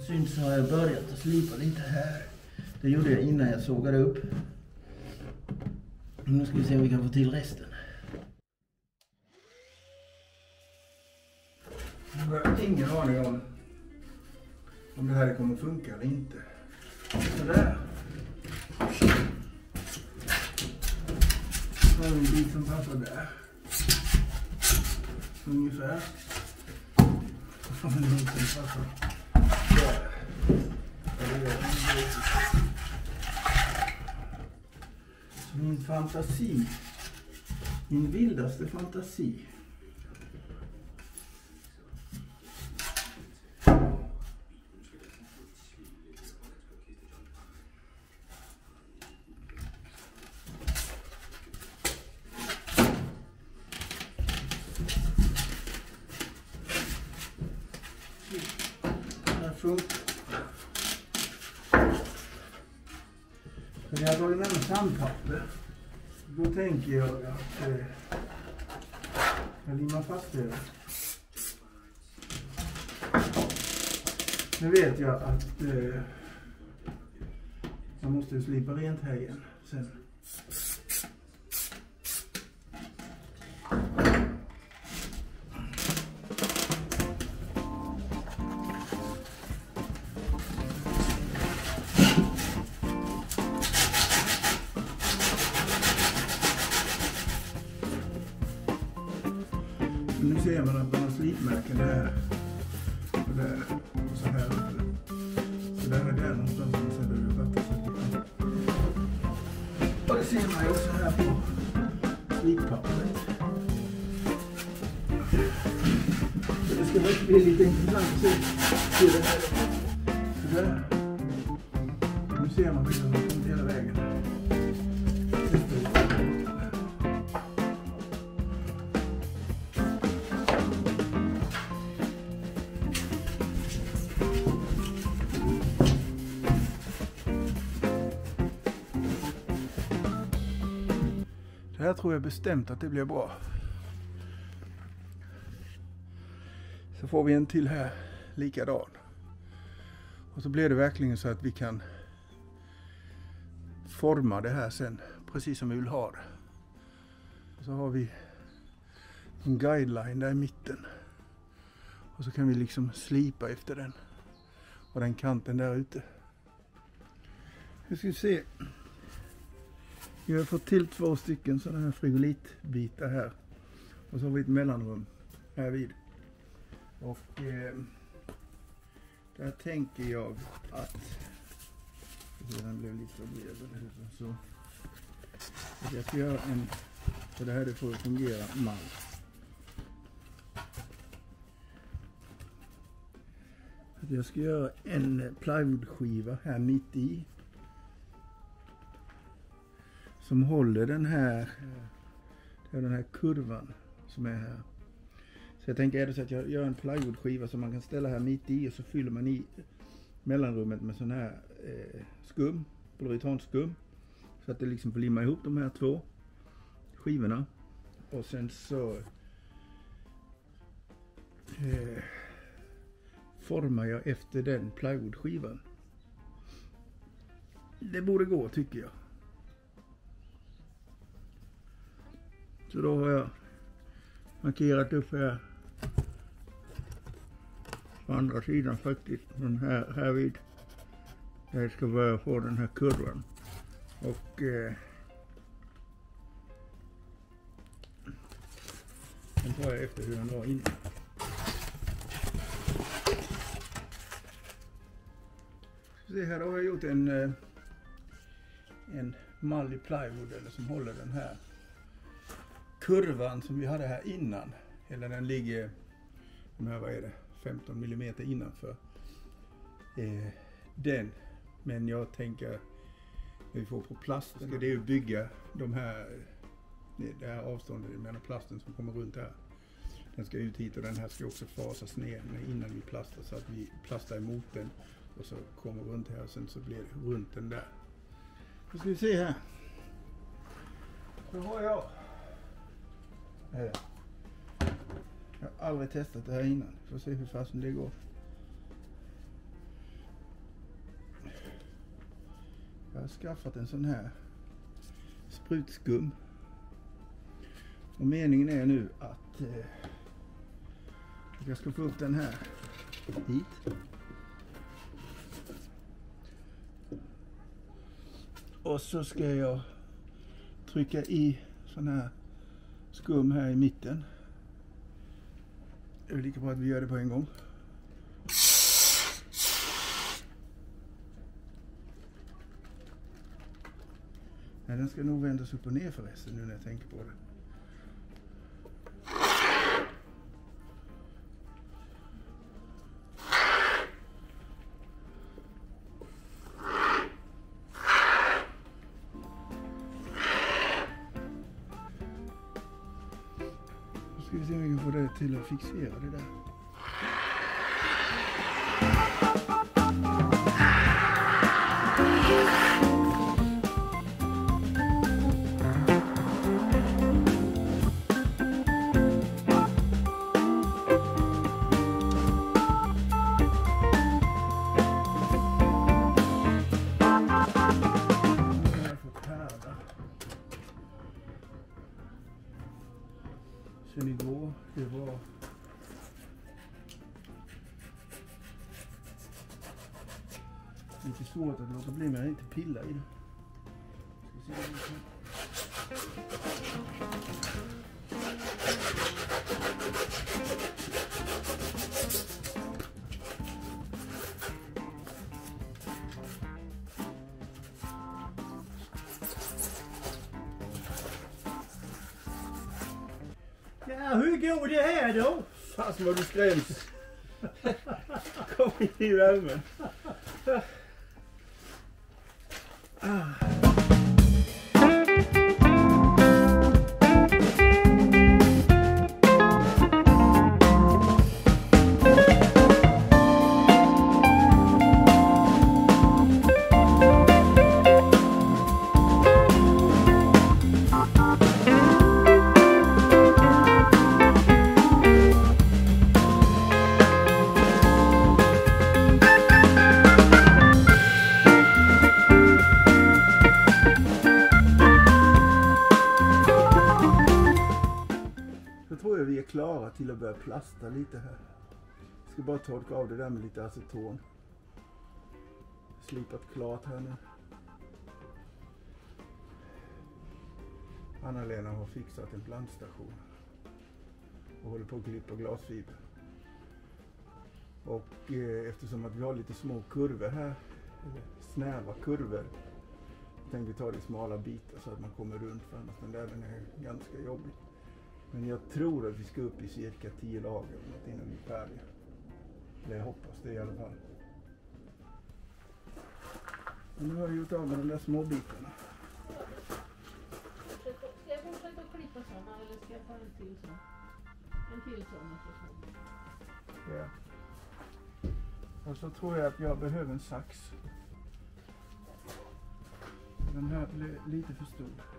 syns så har jag börjat att slipa lite här. Det gjorde jag innan jag sågade upp. Nu ska vi se om vi kan få till resten. Jag har ingen aning om det här kommer funka eller inte. Sådär. Så har vi en bit som passar där. Ungefär. Och en bit som passar där. Så min fantasi. Min vildaste fantasi. Men jag har tagit med mig sandpapper. Då tänker jag att jag limmar fast det. Nu vet jag att jag måste slipa rent här igen sen. Nu ser man att man har slipmärken där och där och så här uppe. Så där är det någonstans som man ser hur det fattas lite. Och det ser man ju också här på slippappret. Så det ska väl bli lite intressant att se det här. Så där. Nu ser man hur det kommer hela vägen. Det här tror jag bestämt att det blir bra. Så får vi en till här likadan. Och så blir det verkligen så att vi kan forma det här sen precis som vi vill ha det. Och så har vi en guideline där i mitten. Och så kan vi liksom slipa efter den. Och den kanten där ute. Nu ska vi se. Vi har fått till 2 stycken sådana här frigolitbitar här. Och så har vi ett mellanrum här vid. Och där tänker jag att den blev lite bred. Så jag ska göra en, så det här det får fungera mall. Jag ska göra en plywoodskiva här mitt i. Som håller den här kurvan som är här. Så jag tänker är det så att jag gör en plywoodskiva som man kan ställa här mitt i och så fyller man i mellanrummet med sån här skum, polyuretanskum. Så att det liksom får limma ihop de här 2 skivorna. Och sen så formar jag efter den plywoodskivan. Det borde gå tycker jag. Så då har jag markerat upp här på andra sidan faktiskt, den här vid där jag ska börja få den här kurvan. Och den tar jag efter hur den var innan. Så se här, då har jag gjort en mall i plywood eller som håller den här kurvan som vi hade här innan. Eller den ligger, vad är det, 15 mm innanför den. Men jag tänker när vi får på plasten ska det ju bygga det här avståndet mellan plasten som kommer runt här. Den ska ut hit och den här ska också fasas ner innan vi plastar så att vi plastar emot den och så kommer runt här och sen så blir det runt den där. Nu ska vi se här. Så har jag har aldrig testat det här innan. Får se hur fasen det går. har skaffat en sån här sprutskum. Och meningen är nu att jag ska få upp den här hit. Och så ska jag trycka i sån här skum här i mitten. Det är lika bra att vi gör det på en gång. Nej, den ska nog vändas upp och ner förresten nu när jag tänker på det. Nu ska vi se om vi kan få det till att fixera det där. Sen igår, det var lite svårt att låta bli, men jag inte pilla i det. Ska se om vi kan. Ja, hur går det här då? Fast vad du skräms. Kom in i värmen. Tror jag vi är klara till att börja plasta lite här. Jag ska bara torka av det där med lite aceton. Slipat klart här nu. Anna-Lena har fixat en plantstation och håller på att klippa glasfiber. Och eftersom att vi har lite små kurvor här, eller snäva kurvor, tänkte vi ta det i smala bitar så att man kommer runt, för annars den där är ganska jobbig. Men jag tror att vi ska upp i cirka 10 lager innan vi är färdiga. Eller jag hoppas det i alla fall. Och nu har jag gjort av med de där små bitarna. Ska jag fortsätta att klippa sådana eller ska jag ta en till sån? En till sån och så. Ja. Och så tror jag att jag behöver en sax. Den här blir lite för stor.